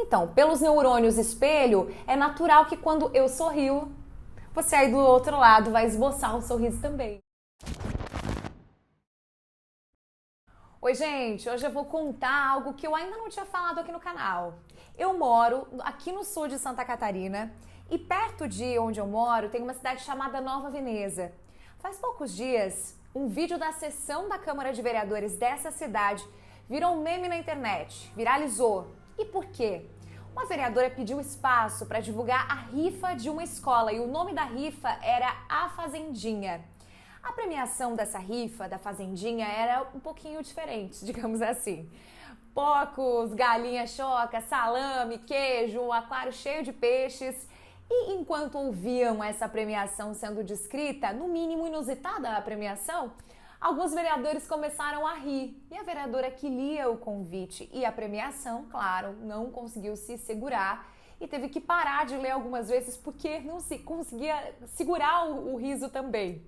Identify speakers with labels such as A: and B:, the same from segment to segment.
A: Então, pelos neurônios espelho, é natural que quando eu sorrio, você aí do outro lado vai esboçar um sorriso também. Oi, gente, hoje eu vou contar algo que eu ainda não tinha falado aqui no canal. Eu moro aqui no sul de Santa Catarina e perto de onde eu moro tem uma cidade chamada Nova Veneza. Faz poucos dias, um vídeo da sessão da Câmara de Vereadores dessa cidade virou um meme na internet, viralizou. E por quê? Uma vereadora pediu espaço para divulgar a rifa de uma escola e o nome da rifa era A Fazendinha. A premiação dessa rifa, da Fazendinha, era um pouquinho diferente, digamos assim. Porcos, galinha choca, salame, queijo, um aquário cheio de peixes. E enquanto ouviam essa premiação sendo descrita, no mínimo inusitada a premiação, alguns vereadores começaram a rir. E a vereadora que lia o convite e a premiação, claro, não conseguiu se segurar e teve que parar de ler algumas vezes porque não se conseguia segurar o riso também.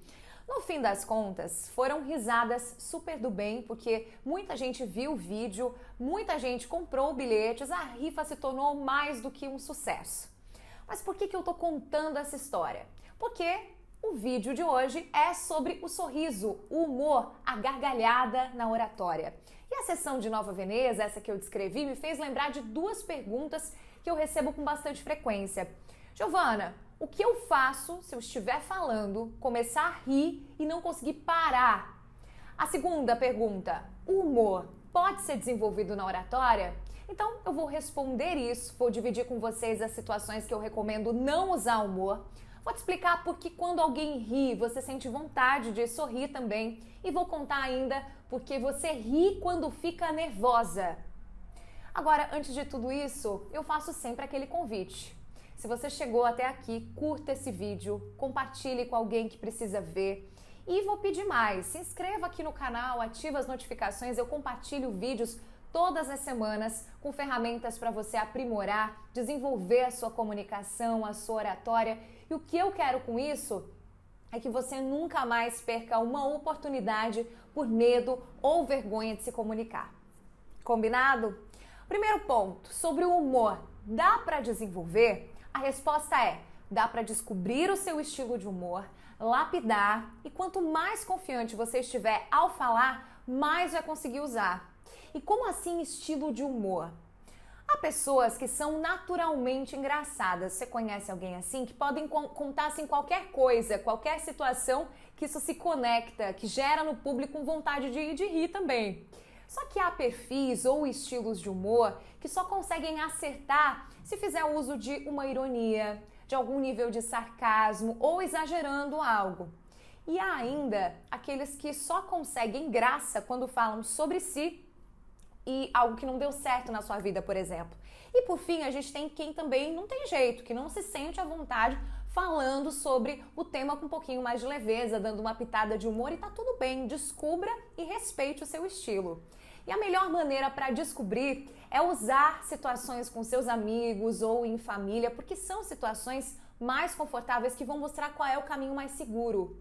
A: No fim das contas, foram risadas super do bem, porque muita gente viu o vídeo, muita gente comprou bilhetes, a rifa se tornou mais do que um sucesso. Mas por que eu tô contando essa história? Porque o vídeo de hoje é sobre o sorriso, o humor, a gargalhada na oratória. E a sessão de Nova Veneza, essa que eu descrevi, me fez lembrar de duas perguntas que eu recebo com bastante frequência. Giovana, o que eu faço se eu estiver falando, começar a rir e não conseguir parar? A segunda pergunta, o humor pode ser desenvolvido na oratória? Então eu vou responder isso, vou dividir com vocês as situações que eu recomendo não usar humor. Vou te explicar por que quando alguém ri, você sente vontade de sorrir também. E vou contar ainda porque você ri quando fica nervosa. Agora, antes de tudo isso, eu faço sempre aquele convite. Se você chegou até aqui, curta esse vídeo, compartilhe com alguém que precisa ver. E vou pedir mais, se inscreva aqui no canal, ative as notificações, eu compartilho vídeos todas as semanas com ferramentas para você aprimorar, desenvolver a sua comunicação, a sua oratória. E o que eu quero com isso é que você nunca mais perca uma oportunidade por medo ou vergonha de se comunicar. Combinado? Primeiro ponto, sobre o humor, dá para desenvolver? A resposta é, dá para descobrir o seu estilo de humor, lapidar e quanto mais confiante você estiver ao falar, mais vai conseguir usar. E como assim estilo de humor? Há pessoas que são naturalmente engraçadas. Você conhece alguém assim? Que podem contar assim qualquer coisa, qualquer situação que isso se conecta, que gera no público vontade de rir também. Só que há perfis ou estilos de humor que só conseguem acertar se fizer uso de uma ironia, de algum nível de sarcasmo ou exagerando algo. E há ainda aqueles que só conseguem graça quando falam sobre si e algo que não deu certo na sua vida, por exemplo. E por fim, a gente tem quem também não tem jeito, que não se sente à vontade falando sobre o tema com um pouquinho mais de leveza, dando uma pitada de humor e tá tudo bem, descubra e respeite o seu estilo. E a melhor maneira para descobrir é usar situações com seus amigos ou em família, porque são situações mais confortáveis que vão mostrar qual é o caminho mais seguro.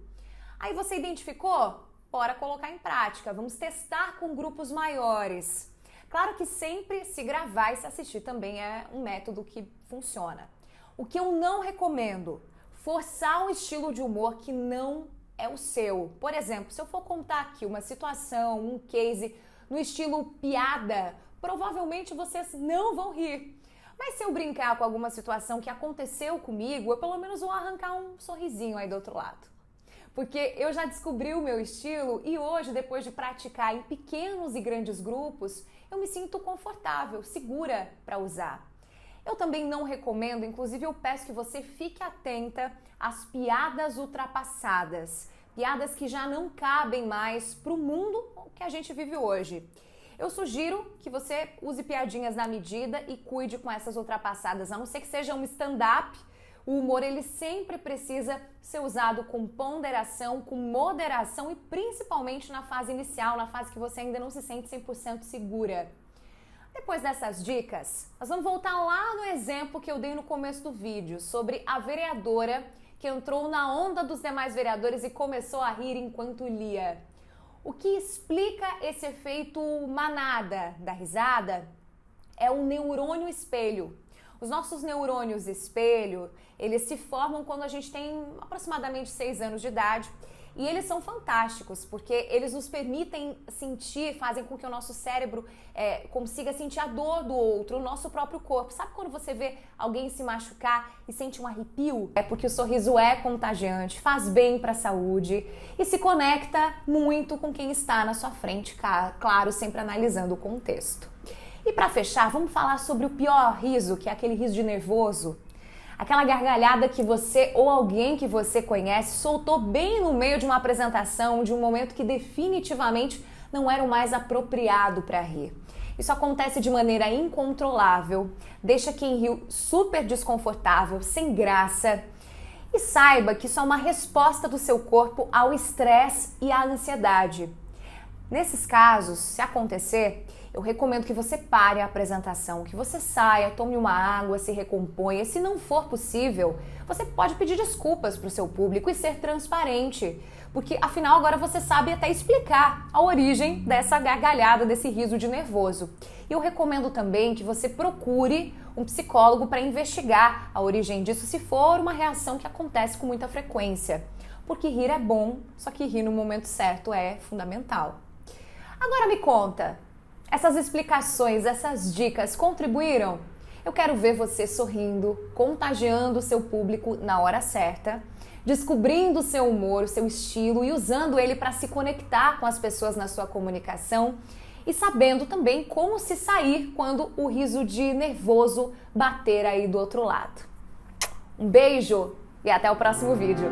A: Aí você identificou? Bora colocar em prática, vamos testar com grupos maiores. Claro que sempre se gravar e se assistir também é um método que funciona. O que eu não recomendo, forçar um estilo de humor que não é o seu. Por exemplo, se eu for contar aqui uma situação, um case no estilo piada, provavelmente vocês não vão rir. Mas se eu brincar com alguma situação que aconteceu comigo, eu pelo menos vou arrancar um sorrisinho aí do outro lado. Porque eu já descobri o meu estilo e hoje, depois de praticar em pequenos e grandes grupos, eu me sinto confortável, segura para usar. Eu também não recomendo, inclusive eu peço que você fique atenta às piadas ultrapassadas, piadas que já não cabem mais para o mundo que a gente vive hoje. Eu sugiro que você use piadinhas na medida e cuide com essas ultrapassadas, a não ser que seja um stand-up. O humor ele sempre precisa ser usado com ponderação, com moderação e principalmente na fase inicial, na fase que você ainda não se sente 100% segura. Depois dessas dicas, nós vamos voltar lá no exemplo que eu dei no começo do vídeo sobre a vereadora que entrou na onda dos demais vereadores e começou a rir enquanto lia. O que explica esse efeito manada da risada é o neurônio espelho. Os nossos neurônios espelho, eles se formam quando a gente tem aproximadamente 6 anos de idade. E eles são fantásticos, porque eles nos permitem sentir, fazem com que o nosso cérebro consiga sentir a dor do outro, o nosso próprio corpo. Sabe quando você vê alguém se machucar e sente um arrepio? É porque o sorriso é contagiante, faz bem para a saúde e se conecta muito com quem está na sua frente, claro, sempre analisando o contexto. E para fechar, vamos falar sobre o pior riso, que é aquele riso de nervoso. Aquela gargalhada que você ou alguém que você conhece soltou bem no meio de uma apresentação, de um momento que definitivamente não era o mais apropriado para rir. Isso acontece de maneira incontrolável, deixa quem riu super desconfortável, sem graça. E saiba que isso é uma resposta do seu corpo ao estresse e à ansiedade. Nesses casos, se acontecer, eu recomendo que você pare a apresentação, que você saia, tome uma água, se recomponha. Se não for possível, você pode pedir desculpas para o seu público e ser transparente, porque afinal agora você sabe até explicar a origem dessa gargalhada, desse riso de nervoso. E eu recomendo também que você procure um psicólogo para investigar a origem disso, se for uma reação que acontece com muita frequência. Porque rir é bom, só que rir no momento certo é fundamental. Agora me conta, essas explicações, essas dicas contribuíram? Eu quero ver você sorrindo, contagiando o seu público na hora certa, descobrindo o seu humor, o seu estilo e usando ele para se conectar com as pessoas na sua comunicação e sabendo também como se sair quando o riso de nervoso bater aí do outro lado. Um beijo e até o próximo vídeo.